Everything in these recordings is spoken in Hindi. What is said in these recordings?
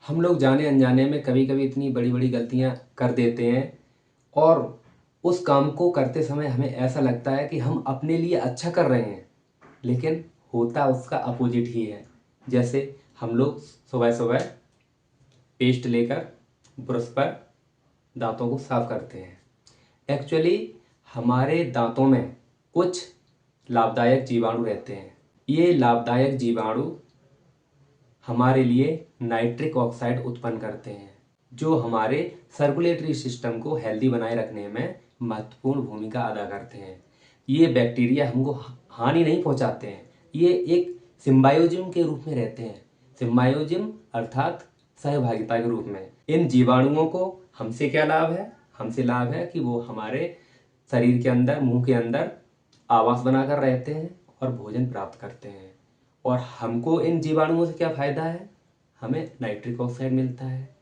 हम लोग जाने अनजाने में कभी कभी इतनी बड़ी बड़ी गलतियां कर देते हैं और उस काम को करते समय हमें ऐसा लगता है कि हम अपने लिए अच्छा कर रहे हैं, लेकिन होता उसका अपोजिट ही है। जैसे हम लोग सुबह सुबह पेस्ट लेकर ब्रश पर दांतों को साफ करते हैं। एक्चुअली हमारे दांतों में कुछ लाभदायक जीवाणु रहते हैं। ये लाभदायक जीवाणु हमारे लिए नाइट्रिक ऑक्साइड उत्पन्न करते हैं, जो हमारे सर्कुलेटरी सिस्टम को हेल्दी बनाए रखने में महत्वपूर्ण भूमिका अदा करते हैं। ये बैक्टीरिया हमको हानि नहीं पहुंचाते हैं, ये एक सिम्बायोजिम के रूप में रहते हैं। सिम्बायोजिम अर्थात सहभागिता के रूप में। इन जीवाणुओं को हमसे क्या लाभ है? हमसे लाभ है कि वो हमारे शरीर के अंदर, मुंह के अंदर आवास बनाकर रहते हैं और भोजन प्राप्त करते हैं। और हमको इन जीवाणुओं से क्या फायदा है? हमें नाइट्रिक ऑक्साइड मिलता है।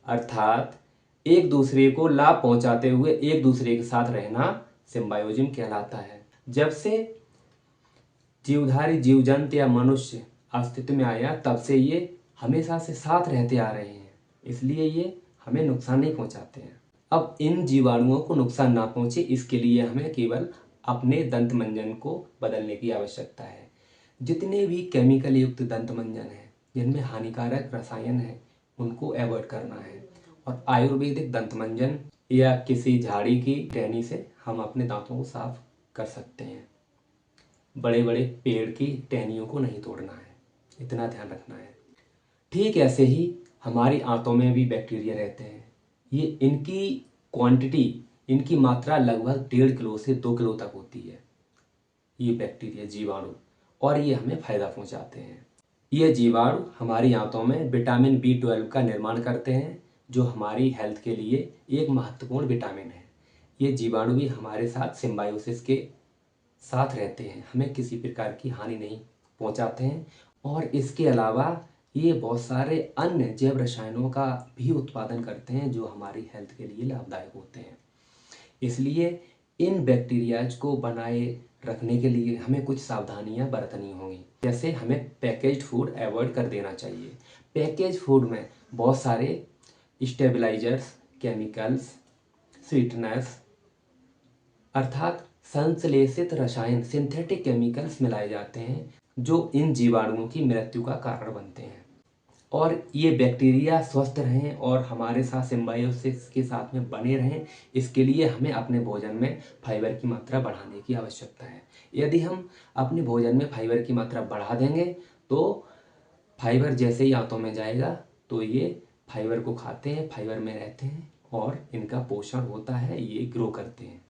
अर्थात एक दूसरे को लाभ पहुंचाते हुए एक दूसरे के साथ रहना सिम्बायोजिम कहलाता है। जब से जीवधारी जीव जंतु या मनुष्य अस्तित्व में आया, तब से ये हमेशा से साथ रहते आ रहे हैं, इसलिए ये हमें नुकसान नहीं पहुंचाते हैं। अब इन जीवाणुओं को नुकसान ना पहुंचे, इसके लिए हमें केवल अपने दंत मंजन को बदलने की आवश्यकता है। जितने भी केमिकल युक्त दंत मंजन है, जिनमें हानिकारक रसायन है, उनको अवॉइड करना है। और आयुर्वेदिक दंत मंजन या किसी झाड़ी की टहनी से हम अपने दांतों को साफ कर सकते हैं। बड़े बड़े पेड़ की टहनियों को नहीं तोड़ना है, इतना ध्यान रखना है। ठीक ऐसे ही हमारी आंतों में भी बैक्टीरिया रहते हैं। ये इनकी क्वांटिटी, इनकी मात्रा लगभग 1.5 किलो से 2 किलो तक होती है। ये बैक्टीरिया, जीवाणु, और ये हमें फायदा पहुंचाते हैं। ये जीवाणु हमारी आंतों में विटामिन B12 का निर्माण करते हैं, जो हमारी हेल्थ के लिए एक महत्वपूर्ण विटामिन है। ये जीवाणु भी हमारे साथ सिम्बायोसिस के साथ रहते हैं, हमें किसी प्रकार की हानि नहीं पहुंचाते हैं। और इसके अलावा ये बहुत सारे अन्य जैव रसायनों का भी उत्पादन करते हैं, जो हमारी हेल्थ के लिए लाभदायक होते हैं। इसलिए इन बैक्टीरियाज को बनाए रखने के लिए हमें कुछ सावधानियां बरतनी होंगी। जैसे हमें पैकेज्ड फूड अवॉइड कर देना चाहिए। पैकेज फूड में बहुत सारे स्टेबलाइजर्स, केमिकल्स, स्वीटनर्स अर्थात संश्लेषित रसायन, सिंथेटिक केमिकल्स मिलाए जाते हैं, जो इन जीवाणुओं की मृत्यु का कारण बनते हैं। और ये बैक्टीरिया स्वस्थ रहें और हमारे साथ सिम्बायोसिस के साथ में बने रहें, इसके लिए हमें अपने भोजन में फाइबर की मात्रा बढ़ाने की आवश्यकता है। यदि हम अपने भोजन में फाइबर की मात्रा बढ़ा देंगे, तो फाइबर जैसे ही आंतों में जाएगा, तो ये फाइबर को खाते हैं, फाइबर में रहते हैं और इनका पोषण होता है, ये ग्रो करते हैं।